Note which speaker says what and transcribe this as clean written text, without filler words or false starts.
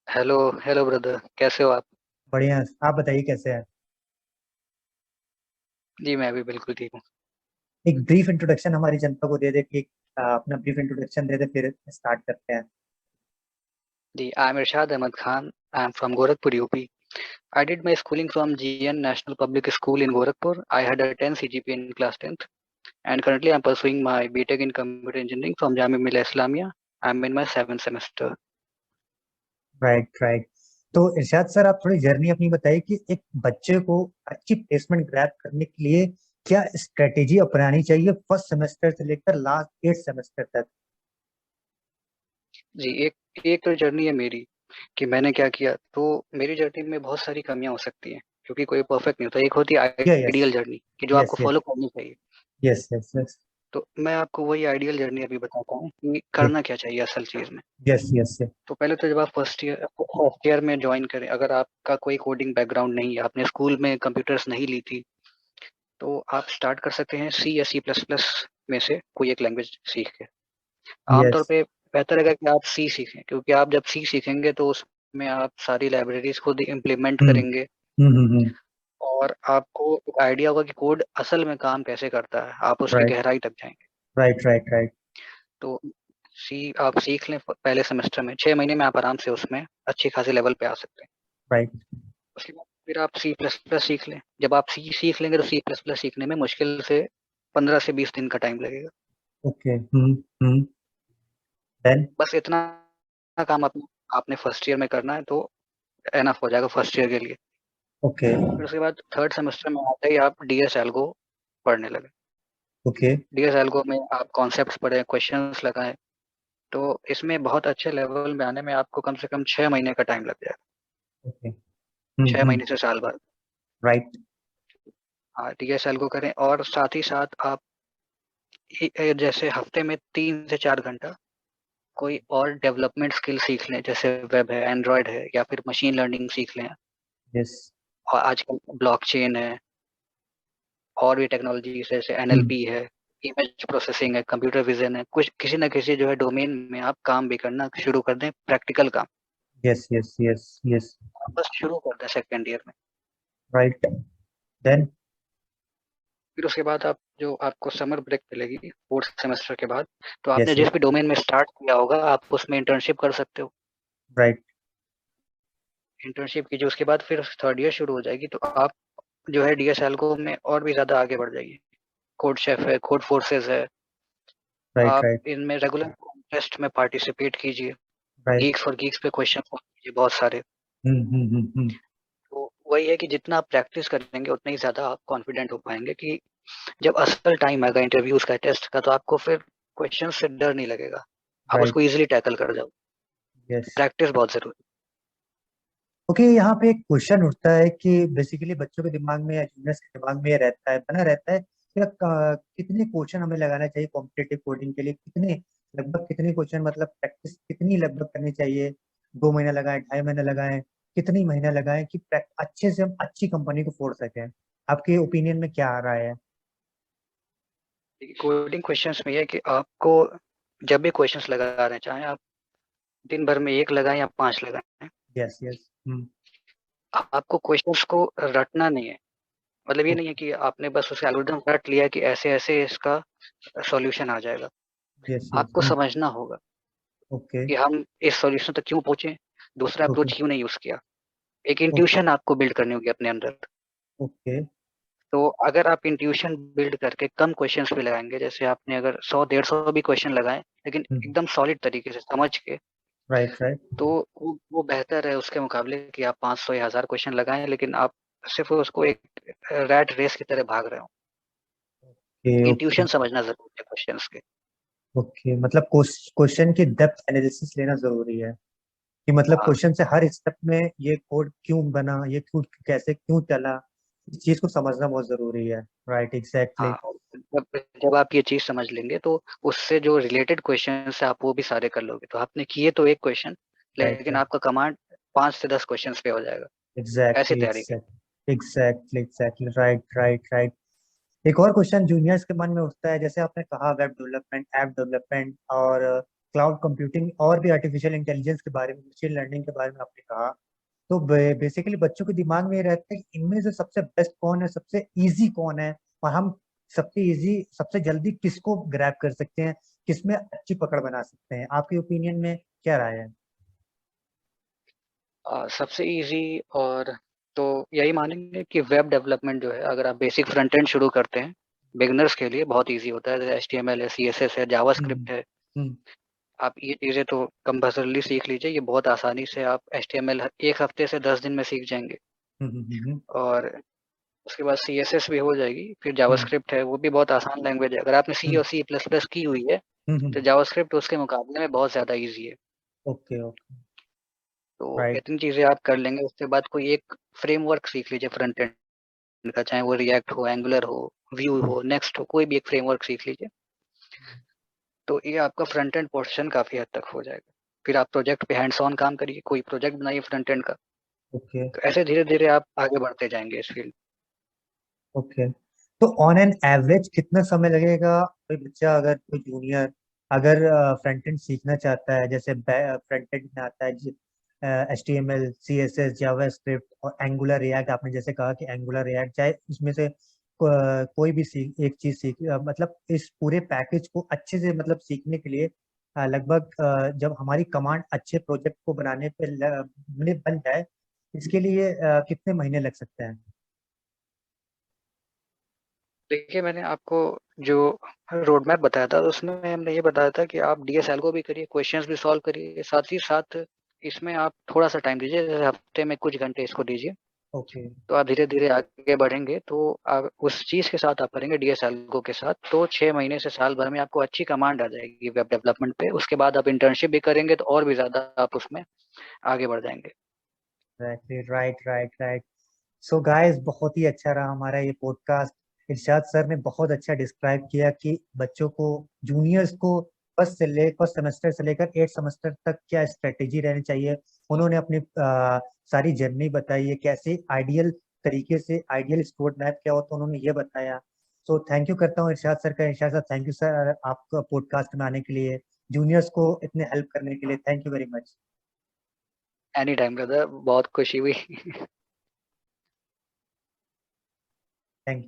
Speaker 1: Hello. Hello brother, कैसे हो आप?
Speaker 2: बढ़िया। आप बताइए कैसे हैं।
Speaker 1: जी, मैं भी बिल्कुल ठीक हूँ।
Speaker 2: एक ब्रीफ इंट्रोडक्शन हमारी जनता को दे दे कि अपना ब्रीफ इंट्रोडक्शन दे दे, फिर स्टार्ट करते हैं।
Speaker 1: जी, I am Irshad Ahmad Khan. I am from Gorakhpur, UP. I did my schooling from GN National Public School in Gorakhpur. I had a 10 CGPA in class 10th, and currently I'm pursuing my BTech in Computer Engineering from Jamia Millia Islamia. I'm in my seventh semester.
Speaker 2: Right right. तो इरशाद sir, आप थोड़ी journey अपनी बताइए कि एक बच्चे को अच्छी प्लेसमेंट ग्रैब करने के लिए क्या स्ट्रेटेजी अपनानी चाहिए फर्स्ट सेमेस्टर से लेकर लास्ट 8 सेमेस्टर तक।
Speaker 1: जी, एक एक तो जर्नी है मेरी कि मैंने क्या किया। तो मेरी जर्नी में बहुत सारी कमियां हो सकती हैं, क्योंकि कोई परफेक्ट नहीं होता। एक होती है
Speaker 2: यस
Speaker 1: आइडियल जर्नी कि जो
Speaker 2: यस
Speaker 1: आपको
Speaker 2: यस
Speaker 1: फॉलो करनी चाहिए।
Speaker 2: यस यस यस
Speaker 1: तो मैं आपको वही आइडियल जर्नी अभी बताता हूँ कि
Speaker 2: यस
Speaker 1: करना क्या चाहिए असल चीज़ में।
Speaker 2: यस यस
Speaker 1: तो पहले तो जब आप फर्स्ट ईयर में ज्वाइन करें, अगर आपका कोई कोडिंग बैकग्राउंड नहीं है, आपने स्कूल में कंप्यूटर्स नहीं ली थी, तो आप स्टार्ट कर सकते हैं सी या सी प्लस प्लस में से कोई एक लैंग्वेज सीख के। आमतौर
Speaker 2: यस।
Speaker 1: पे बेहतर है कि आप सी सीखें, क्योंकि आप जब सी सीखेंगे तो उसमें आप सारी लाइब्रेरीज खुद इम्प्लीमेंट
Speaker 2: हम्म
Speaker 1: करेंगे,
Speaker 2: हम्म।
Speaker 1: और आपको एक आइडिया होगा कि कोड असल में काम कैसे करता है, आप उसकी
Speaker 2: राइट
Speaker 1: गहराई तक जाएंगे।
Speaker 2: राइट राइट राइट
Speaker 1: तो सी आप सीख लें पहले सेमेस्टर में, 6 महीने में आप आराम से उसमें अच्छी खासी लेवल पे आ सकते हैं।
Speaker 2: राइट।
Speaker 1: उसके बाद फिर आप सी प्लस प्लस सीख लें। जब आप सी सीख लेंगे तो सी प्लस प्लस सीखने में मुश्किल से 15 से 20 दिन का टाइम लगेगा।
Speaker 2: ओके। हम्म। देन।
Speaker 1: बस इतना काम आपने फर्स्ट ईयर में करना है, तो एनफ हो जाएगा फर्स्ट ईयर के लिए।
Speaker 2: ओके
Speaker 1: फिर उसके बाद थर्ड सेमेस्टर में आते ही आप डी एस एल को पढ़ने लगे।
Speaker 2: ओके
Speaker 1: डी एस एल को में आप कॉन्सेप्ट पढ़ें, क्वेश्चंस लगाएं। तो इसमें बहुत अच्छे लेवल में आने में आपको कम से कम 6 महीने का टाइम लग जाएगा।
Speaker 2: ओके।
Speaker 1: 6 महीने से साल भर।
Speaker 2: राइट।
Speaker 1: हाँ, डी एस एल को करें, और साथ ही साथ आप जैसे हफ्ते में 3 से 4 घंटा कोई और डेवलपमेंट स्किल सीख लें, जैसे वेब है, एंड्रॉयड है, या फिर मशीन लर्निंग सीख लें।
Speaker 2: यस।
Speaker 1: और आजकल ब्लॉकचेन है, और भी टेक्नोलॉजी जैसे
Speaker 2: हम्म।
Speaker 1: एनएलपी है, इमेज प्रोसेसिंग है, कंप्यूटर विजन है, कुछ किसी ना किसी जो है डोमेन में आप काम भी करना शुरू कर दें, प्रैक्टिकल काम।
Speaker 2: Yes yes yes yes.
Speaker 1: आप बस शुरू कर दें सेकेंड ईयर में।
Speaker 2: राइट। देन।
Speaker 1: फिर उसके बाद आप जो आपको समर ब्रेक मिलेगी फोर्थ सेमेस्टर के बाद, तो
Speaker 2: यस
Speaker 1: आपने
Speaker 2: यस।
Speaker 1: जिस भी डोमेन में स्टार्ट किया होगा आप उसमें इंटर्नशिप कर सकते हो।
Speaker 2: राइट।
Speaker 1: इंटर्नशिप कीजिए, उसके बाद फिर थर्ड ईयर शुरू हो जाएगी, तो आप जो है डीएसएलगो में और भी ज़्यादा आगे बढ़ जाइए। कोड शेफ है, कोड फोर्सेस है।
Speaker 2: राइट
Speaker 1: आप
Speaker 2: राइट
Speaker 1: इनमें रेगुलर टेस्ट में पार्टिसिपेट कीजिए।
Speaker 2: राइट।
Speaker 1: गीक्स और गीक्स पे क्वेश्चन कीजिए बहुत सारे।
Speaker 2: हम्म।
Speaker 1: तो वही है कि जितना आप प्रैक्टिस करेंगे उतना ही ज़्यादा आप कॉन्फिडेंट हो पाएंगे कि जब असल टाइम आएगा इंटरव्यूज का, टेस्ट का, तो आपको फिर क्वेश्चन से डर नहीं लगेगा। आप
Speaker 2: राइट।
Speaker 1: उसको इजीली टैकल कर जाओ।
Speaker 2: यस।
Speaker 1: प्रैक्टिस बहुत जरूरी
Speaker 2: ओके, यहाँ पे एक क्वेश्चन उठता है कि बेसिकली बच्चों के दिमाग में या जूनियर्स के दिमाग में ये रहता है, बना रहता है कि कितने क्वेश्चन हमें लगाना चाहिए कॉम्पिटेटिव कोडिंग के लिए, कितने लगभग कितने क्वेश्चन, मतलब प्रैक्टिस कितनी लगभग करनी चाहिए। 2 महीना लगाएं, 2.5 महीना लगाएं, कितनी महीना लगाएं कि अच्छे से हम अच्छी कंपनी को फोड़ सकें। आपके ओपिनियन में क्या आ रहा है।
Speaker 1: है। कोडिंग क्वेश्चंस में ये है कि आपको जब भी क्वेश्चंस लगा रहे हैं, चाहे आप दिन भर में एक लगाएं या 5 लगाएं,
Speaker 2: यस यस। हम्म।
Speaker 1: आपको क्वेश्चंस को रटना नहीं है। मतलब ये नहीं है कि आपने बस उसका एल्गोरिदम रट लिया कि ऐसे ऐसे इसका सॉल्यूशन आ जाएगा।
Speaker 2: Yes yes.
Speaker 1: आपको समझना होगा
Speaker 2: ओके
Speaker 1: कि हम इस सॉल्यूशन तक क्यों पहुंचे, दूसरा
Speaker 2: ओके
Speaker 1: अप्रोच क्यों नहीं यूज किया। एक
Speaker 2: ओके
Speaker 1: इंट्यूशन आपको बिल्ड करनी होगी अपने अंदर।
Speaker 2: ओके।
Speaker 1: तो अगर आप इंट्यूशन बिल्ड करके कम क्वेश्चंस भी लगाएंगे, जैसे आपने अगर 100 150 भी क्वेश्चन लगाए लेकिन एकदम सॉलिड तरीके से समझ के,
Speaker 2: राइट राइट।
Speaker 1: तो वो बेहतर है उसके मुकाबले कि आप 500 या 1000 क्वेश्चन लगाएं लेकिन आप सिर्फ उसको एक रैट रेस की तरह भाग रहे हो।
Speaker 2: Okay okay.
Speaker 1: इंट्यूशन समझना जरूरी है क्वेश्चंस के।
Speaker 2: ओके, मतलब क्वेश्चन की डेप्थ एनालिसिस लेना जरूरी है कि मतलब
Speaker 1: हाँ
Speaker 2: क्वेश्चन से हर स्टेप में ये कोड क्यों बना, ये कोड कैसे क्यों चला, इस चीज को समझना बहुत जरूरी है। Right, exactly.
Speaker 1: हाँ। और जब जब आप ये चीज समझ लेंगे तो उससे जो रिलेटेड क्वेश्चन है आप वो भी सारे कर लोगे। तो आपने किए तो एक क्वेश्चन,
Speaker 2: राइट
Speaker 1: लेकिन
Speaker 2: राइट।
Speaker 1: आपका कमांड 5 से 10 क्वेश्चन पे हो जाएगा। ऐसी
Speaker 2: एग्जैक्टली
Speaker 1: तैयारी की।
Speaker 2: Exactly exactly exactly. Right right right. एक और क्वेश्चन जूनियर्स के मन में उठता है, जैसे आपने कहा वेब डेवलपमेंट, ऐप डेवलपमेंट और क्लाउड कंप्यूटिंग और भी आर्टिफिशियल इंटेलिजेंस के बारे में, मशीन लर्निंग के बारे में आपने कहा, तो बेसिकली बच्चों के दिमाग में ये रहता है कि इनमें से सबसे बेस्ट कौन है, सबसे इजी कौन है, और हम सबसे इजी, सबसे जल्दी किसको ग्रैब कर सकते हैं, किसमें अच्छी पकड़ बना सकते हैं। आपके ओपिनियन में क्या राय है?
Speaker 1: सबसे इजी और तो यही मानेंगे कि वेब डेवलपमेंट जो है, अगर आप बेसिक फ्रंट एंड शुरू करते हैं बिगनर्स के लिए बहुत इजी होता है। HTML है, CSS है,
Speaker 2: हम्म
Speaker 1: जावास्क्रिप्ट है।
Speaker 2: हम्म
Speaker 1: आप ये चीज़ें तो कंपल्सरली सीख लीजिए। ये बहुत आसानी से आप HTML 1 हफ्ते से 10 दिन में सीख जाएंगे।
Speaker 2: हम्म
Speaker 1: और उसके बाद CSS भी हो जाएगी। फिर
Speaker 2: हम्म
Speaker 1: जावास्क्रिप्ट है, वो भी बहुत आसान लैंग्वेज है। अगर आपने C
Speaker 2: हम्म
Speaker 1: और C++ की हुई है तो
Speaker 2: हम्म
Speaker 1: जावास्क्रिप्ट उसके मुकाबले में बहुत ज़्यादा ईजी है।
Speaker 2: Okay okay.
Speaker 1: तो
Speaker 2: राइट।
Speaker 1: इतनी चीज़ें आप कर लेंगे। उसके बाद कोई एक फ्रेमवर्क सीख लीजिए फ्रंट एंड का, चाहे वो रिएक्ट हो, एंगुलर हो, व्यू हो, नेक्स्ट हो, कोई भी एक फ्रेमवर्क सीख लीजिए। तो ये आपका फ्रंट एंड पोर्शन काफ़ी हद तक हो जाएगा। फिर आप प्रोजेक्ट पे हैंड्स ऑन काम करिए, कोई प्रोजेक्ट बनाइए फ्रंट एंड का।
Speaker 2: ओके
Speaker 1: तो ऐसे धीरे-धीरे आप आगे बढ़ते जाएँगे इस फील्ड।
Speaker 2: ओके। तो ऑन एन एवरेज कितना समय लगेगा कोई बच्चा, अगर कोई जूनियर अगर फ्रंट एंड सीखना चाहता है, जैसे फ्रंट एंड में आता है HTML CSS जावास्क्रिप्ट और एंगुलर रिएक्ट, आपने जैसे कहा कि एंगुलर रिएक्ट, चाहे इसमें से कोई भी एक चीज सीख, मतलब इस पूरे पैकेज को अच्छे से मतलब सीखने के लिए लगभग जब हमारी कमांड अच्छे प्रोजेक्ट को बनाने पे बन जाए, इसके लिए कितने महीने लग सकते हैं?
Speaker 1: देखिए, मैंने आपको जो रोड मैप बताया था, उसमें हमने ये बताया था कि आप DSL भी करिए, क्वेश्चंस भी सॉल्व करिए, साथ ही साथ इसमें आप थोड़ा-सा टाइम दीजिए, जैसे हफ्ते में कुछ घंटे इसको दीजिए।
Speaker 2: ओके।
Speaker 1: तो आप धीरे-धीरे आगे बढ़ेंगे, तो आप उस चीज़ के साथ आप करेंगे DSL के साथ, तो 6 महीने से साल भर में आपको अच्छी कमांड आ जाएगी वेब डेवलपमेंट पे। उसके बाद आप इंटर्नशिप भी करेंगे, तो और भी ज़्यादा आप उसमें आगे बढ़ जाएँगे।
Speaker 2: Exactly, right right right. So guys, बहुत ही अच्छा रहा हमारा ये पॉडकास्ट। इरशाद सर ने बहुत अच्छा डिस्क्राइब किया कि बच्चों को, जूनियर्स को फर्स्ट सेमेस्टर से लेकर 8 सेमेस्टर तक क्या स्ट्रेटेजी रहनी चाहिए। उन्होंने अपनी सारी जर्नी बताई है, कैसे आइडियल तरीके से आइडियल स्टूडेंट मैप क्या होता है, उन्होंने ये बताया। सो थैंक यू करता हूँ इरशाद सर का। इरशाद सर, थैंक यू सर आपका पॉडकास्ट में आने के लिए, जूनियर्स को इतने हेल्प करने के लिए। Thank you very much.
Speaker 1: Any time brother, बहुत खुशी हुई।
Speaker 2: Thank you.